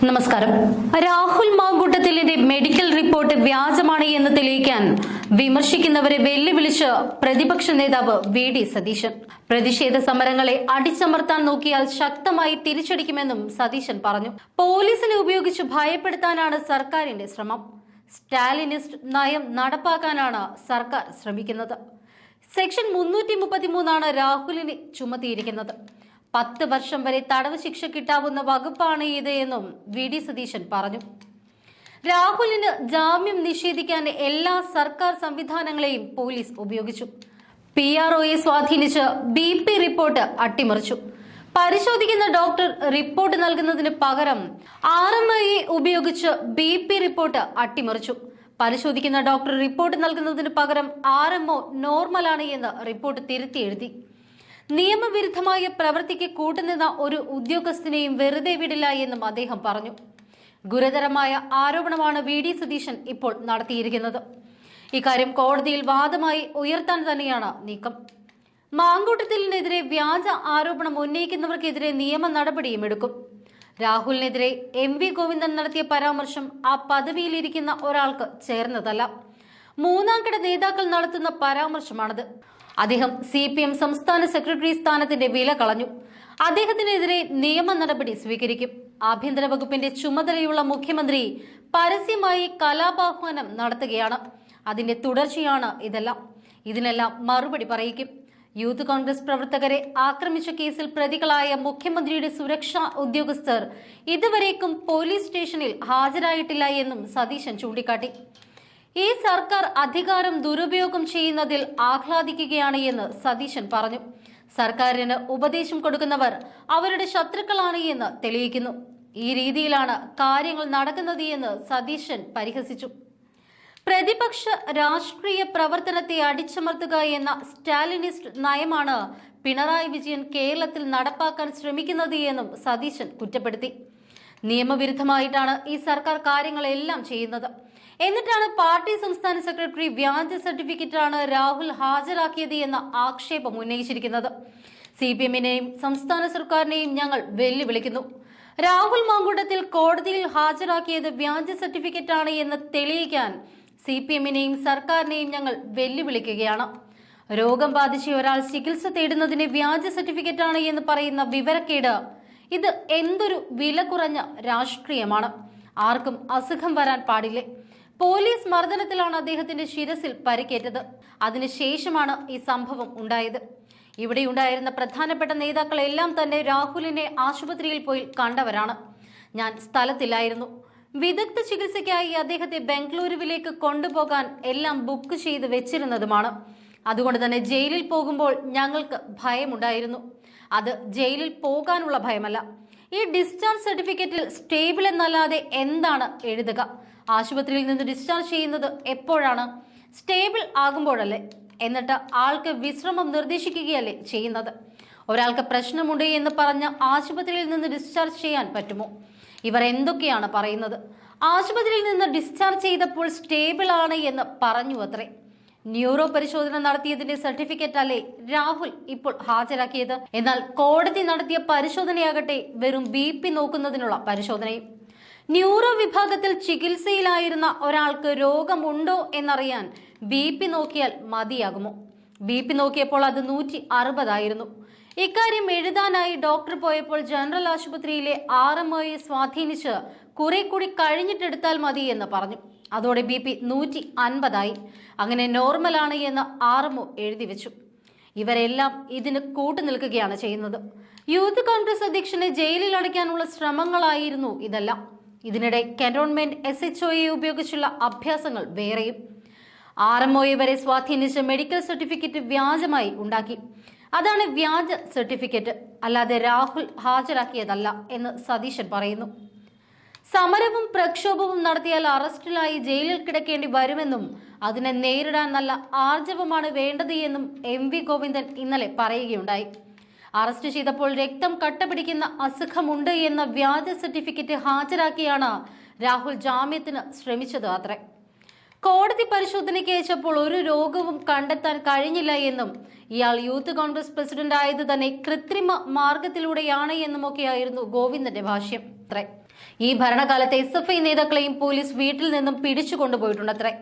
നമസ്കാരം. Rahul മാങ്കൂട്ടത്തിലിന്റെ medical report വ്യാജമാണ് എന്ന് തെളിയിക്കാൻ വിമർശിക്കുന്നവരെ വെല്ലുവിളിച്ച് പ്രതിപക്ഷ നേതാവ് വി.ഡി. സതീശൻ. പ്രതിഷേധ സമരങ്ങളെ അടിച്ചമർത്താൻ നോക്കിയാൽ ശക്തമായി തിരിച്ചടിക്കുമെന്നും സതീശൻ പറഞ്ഞു. പോലീസിനെ ഉപയോഗിച്ച് ഭയപ്പെടുത്താനാണ് സർക്കാരിന്റെ ശ്രമം. സ്റ്റാലിനിസ്റ്റ് നയം നടപ്പാക്കാനാണ് സർക്കാർ ശ്രമിക്കുന്നത്. സെക്ഷൻ 333 രാഹുലിനെ ചുമത്തിയിരിക്കുന്നത്. 10 വർഷം വരെ തടവ് ശിക്ഷ കിട്ടാവുന്ന വകുപ്പാണ് ഇത് എന്നും വി.ഡി. സതീശൻ പറഞ്ഞു. രാഹുലിന് ജാമ്യം നിഷേധിക്കാൻ എല്ലാ സർക്കാർ സംവിധാനങ്ങളെയും പോലീസ് ഉപയോഗിച്ചു. PROയെ സ്വാധീനിച്ച് BP റിപ്പോർട്ട് അട്ടിമറിച്ചു. പരിശോധിക്കുന്ന ഡോക്ടർ റിപ്പോർട്ട് നൽകുന്നതിന് പകരം RMIയെ ഉപയോഗിച്ച് BP റിപ്പോർട്ട് അട്ടിമറിച്ചു. പരിശോധിക്കുന്ന ഡോക്ടർ റിപ്പോർട്ട് നൽകുന്നതിന് പകരം RMO നോർമലാണ് എന്ന് റിപ്പോർട്ട് തിരുത്തി എഴുതി. നിയമവിരുദ്ധമായ പ്രവൃത്തിക്ക് കൂട്ടുനിന്ന ഒരു ഉദ്യോഗസ്ഥനെയും വെറുതെ വിടില്ല എന്നും അദ്ദേഹം പറഞ്ഞു. ഗുരുതരമായ ആരോപണമാണ് വി.ഡി. സതീശൻ ഇപ്പോൾ നടത്തിയിരിക്കുന്നത്. ഇക്കാര്യം കോടതിയിൽ വാദമായി ഉയർത്താൻ തന്നെയാണ് നീക്കം. മാങ്കൂട്ടത്തിനെതിരെ വ്യാജ ആരോപണം ഉന്നയിക്കുന്നവർക്കെതിരെ നിയമ നടപടിയും എടുക്കും. രാഹുലിനെതിരെ MV ഗോവിന്ദൻ നടത്തിയ പരാമർശം ആ പദവിയിലിരിക്കുന്ന ഒരാൾക്ക് ചേർന്നതല്ല. മൂന്നാംകിട നേതാക്കൾ നടത്തുന്ന പരാമർശമാണത്. അദ്ദേഹം CPM സംസ്ഥാന സെക്രട്ടറി സ്ഥാനത്തിന്റെ വില കളഞ്ഞു. അദ്ദേഹത്തിനെതിരെ നിയമ നടപടി സ്വീകരിക്കും. ആഭ്യന്തര വകുപ്പിന്റെ ചുമതലയുള്ള മുഖ്യമന്ത്രി പരസ്യമായി കലാപാഹ്വാനം നടത്തുകയാണ്. അതിന്റെ തുടർച്ചയാണ് ഇതെല്ലാം. ഇതിനെല്ലാം മറുപടി പറയിക്കും. യൂത്ത് കോൺഗ്രസ് പ്രവർത്തകരെ ആക്രമിച്ച കേസിൽ പ്രതികളായ മുഖ്യമന്ത്രിയുടെ സുരക്ഷാ ഉദ്യോഗസ്ഥർ ഇതുവരേക്കും പോലീസ് സ്റ്റേഷനിൽ ഹാജരായിട്ടില്ല എന്നും സതീശൻ ചൂണ്ടിക്കാട്ടി. ഈ സർക്കാർ അധികാരം ദുരുപയോഗം ചെയ്യുന്നതിൽ ആഹ്ലാദിക്കുകയാണ് എന്ന് സതീശൻ പറഞ്ഞു. സർക്കാരിന് ഉപദേശം കൊടുക്കുന്നവർ അവരുടെ ശത്രുക്കളാണ് എന്ന് തെളിയിക്കുന്നു. ഈ രീതിയിലാണ് കാര്യങ്ങൾ നടക്കുന്നത് എന്ന് സതീശൻ പരിഹസിച്ചു. പ്രതിപക്ഷ രാഷ്ട്രീയ പ്രവർത്തനത്തെ അടിച്ചമർത്തുക എന്ന സ്റ്റാലിനിസ്റ്റ് നയമാണ് പിണറായി വിജയൻ കേരളത്തിൽ നടപ്പാക്കാൻ ശ്രമിക്കുന്നത് എന്നും സതീശൻ കുറ്റപ്പെടുത്തി. നിയമവിരുദ്ധമായിട്ടാണ് ഈ സർക്കാർ കാര്യങ്ങളെല്ലാം ചെയ്യുന്നത്. എന്നിട്ടാണ് പാർട്ടി സംസ്ഥാന സെക്രട്ടറി വ്യാജ സർട്ടിഫിക്കറ്റാണ് രാഹുൽ ഹാജരാക്കിയത് എന്ന ആക്ഷേപം ഉന്നയിച്ചിരിക്കുന്നത്. CPMനെയും സംസ്ഥാന സർക്കാരിനെയും ഞങ്ങൾ വെല്ലുവിളിക്കുന്നു. രാഹുൽ മാങ്കൂട്ടത്തിൽ കോടതിയിൽ ഹാജരാക്കിയത് വ്യാജ സർട്ടിഫിക്കറ്റാണ് എന്ന് തെളിയിക്കാൻ CPMനെയും സർക്കാരിനെയും ഞങ്ങൾ വെല്ലുവിളിക്കുകയാണ്. രോഗം ബാധിച്ച ഒരാൾ ചികിത്സ തേടുന്നതിന് വ്യാജ സർട്ടിഫിക്കറ്റാണ് എന്ന് പറയുന്ന വിവരക്കേട് ഇത് എന്തൊരു വില കുറഞ്ഞ രാഷ്ട്രീയമാണ്. ആർക്കും അസുഖം വരാൻ പാടില്ലേ? പോലീസ് മർദ്ദനത്തിലാണ് അദ്ദേഹത്തിന്റെ ശിരസിൽ പരിക്കേറ്റത്. അതിനുശേഷമാണ് ഈ സംഭവം ഉണ്ടായത്. ഇവിടെയുണ്ടായിരുന്ന പ്രധാനപ്പെട്ട നേതാക്കളെല്ലാം തന്നെ രാഹുലിനെ ആശുപത്രിയിൽ പോയി കണ്ടവരാണ്. ഞാൻ സ്ഥലത്തില്ലായിരുന്നു. വിദഗ്ധ ചികിത്സയ്ക്കായി അദ്ദേഹത്തെ ബംഗളൂരുവിലേക്ക് കൊണ്ടുപോകാൻ എല്ലാം ബുക്ക് ചെയ്ത് വെച്ചിരുന്നതുമാണ്. അതുകൊണ്ട് തന്നെ ജയിലിൽ പോകുമ്പോൾ ഞങ്ങൾക്ക് ഭയമുണ്ടായിരുന്നു. അത് ജയിലിൽ പോകാനുള്ള ഭയമല്ല. ഈ ഡിസ്ചാർജ് സർട്ടിഫിക്കറ്റിൽ സ്റ്റേബിൾ എന്നല്ലാതെ എന്താണ് എഴുതുക? ആശുപത്രിയിൽ നിന്ന് ഡിസ്ചാർജ് ചെയ്യുന്നത് എപ്പോഴാണ്? സ്റ്റേബിൾ ആകുമ്പോഴല്ലേ? എന്നിട്ട് ആൾക്ക് വിശ്രമം നിർദ്ദേശിക്കുകയല്ലേ ചെയ്യുന്നത്? ഒരാൾക്ക് പ്രശ്നമുണ്ട് എന്ന് പറഞ്ഞ് ആശുപത്രിയിൽ നിന്ന് ഡിസ്ചാർജ് ചെയ്യാൻ പറ്റുമോ? ഇവർ എന്തൊക്കെയാണ് പറയുന്നത്? ആശുപത്രിയിൽ നിന്ന് ഡിസ്ചാർജ് ചെയ്തപ്പോൾ സ്റ്റേബിൾ ആണ് എന്ന് പറഞ്ഞു അത്രേ. ന്യൂറോ പരിശോധന നടത്തിയതിന്റെ സർട്ടിഫിക്കറ്റ് അല്ലേ രാഹുൽ ഇപ്പോൾ ഹാജരാക്കിയത്? എന്നാൽ കോടതി നടത്തിയ പരിശോധനയാകട്ടെ വെറും BP നോക്കുന്നതിനുള്ള പരിശോധനയും. ന്യൂറോ വിഭാഗത്തിൽ ചികിത്സയിലായിരുന്ന ഒരാൾക്ക് രോഗമുണ്ടോ എന്നറിയാൻ BP നോക്കിയാൽ മതിയാകുമോ? BP നോക്കിയപ്പോൾ അത് 160 ആയിരുന്നു. ഇക്കാര്യം എഴുതാനായി ഡോക്ടർ പോയപ്പോൾ ജനറൽ ആശുപത്രിയിലെ RMOയെ സ്വാധീനിച്ച് കുറെ കൂടി കഴിഞ്ഞിട്ടെടുത്താൽ മതി എന്ന് പറഞ്ഞു. അതോടെ BP 150 ആയി. അങ്ങനെ നോർമലാണ് എന്ന് RMO എഴുതി വെച്ചു. ഇവരെല്ലാം ഇതിന് കൂട്ടുനിൽക്കുകയാണ് ചെയ്യുന്നത്. യൂത്ത് കോൺഗ്രസ് അധ്യക്ഷനെ ജയിലിൽ അടയ്ക്കാനുള്ള ശ്രമങ്ങളായിരുന്നു ഇതെല്ലാം. ഇതിനിടെ കന്റോൺമെന്റ് SHOയെ ഉപയോഗിച്ചുള്ള അഭ്യാസങ്ങൾ വേറെയും. RMOയെ വരെ സ്വാധീനിച്ച് മെഡിക്കൽ സർട്ടിഫിക്കറ്റ് വ്യാജമായി ഉണ്ടാക്കി. അതാണ് വ്യാജ സർട്ടിഫിക്കറ്റ്, അല്ലാതെ രാഹുൽ ഹാജരാക്കിയതല്ല എന്ന് സതീശൻ പറയുന്നു. സമരവും പ്രക്ഷോഭവും നടത്തിയാൽ അറസ്റ്റിലായി ജയിലിൽ കിടക്കേണ്ടി വരുമെന്നും അതിനെ നേരിടാൻ നല്ല ആർജവമാണ് വേണ്ടത് എന്നും MV ഗോവിന്ദൻ ഇന്നലെ പറയുകയുണ്ടായി. അറസ്റ്റ് ചെയ്തപ്പോൾ രക്തം കട്ടപിടിക്കുന്ന അസുഖമുണ്ട് എന്ന വ്യാജ സർട്ടിഫിക്കറ്റ് ഹാജരാക്കിയാണ് രാഹുൽ ജാമ്യത്തിന് ശ്രമിച്ചത് അത്രേ. കോടതി പരിശോധനയ്ക്ക് അയച്ചപ്പോൾ ഒരു രോഗവും കണ്ടെത്താൻ കഴിഞ്ഞില്ല എന്നും ഇയാൾ യൂത്ത് കോൺഗ്രസ് പ്രസിഡന്റ് ആയത് തന്നെ കൃത്രിമ മാർഗത്തിലൂടെയാണ് എന്നുമൊക്കെയായിരുന്നു ഗോവിന്ദന്റെ ഭാഷ്യം. ഈ ഭരണകാലത്തെ SFI നേതാക്കളെയും പോലീസ് വീട്ടിൽ നിന്നും പിടിച്ചു കൊണ്ടുപോയിട്ടുണ്ടത്രേ.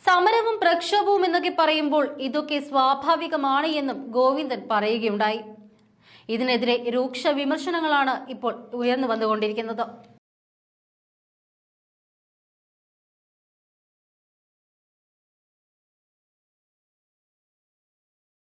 സമരവും പ്രക്ഷോഭവും എന്നൊക്കെ പറയുമ്പോൾ ഇതൊക്കെ സ്വാഭാവികമാണ് എന്നും ഗോവിന്ദൻ പറയുകയുണ്ടായി. ഇതിനെതിരെ രൂക്ഷ വിമർശനങ്ങളാണ് ഇപ്പോൾ ഉയർന്നു വന്നുകൊണ്ടിരിക്കുന്നത്.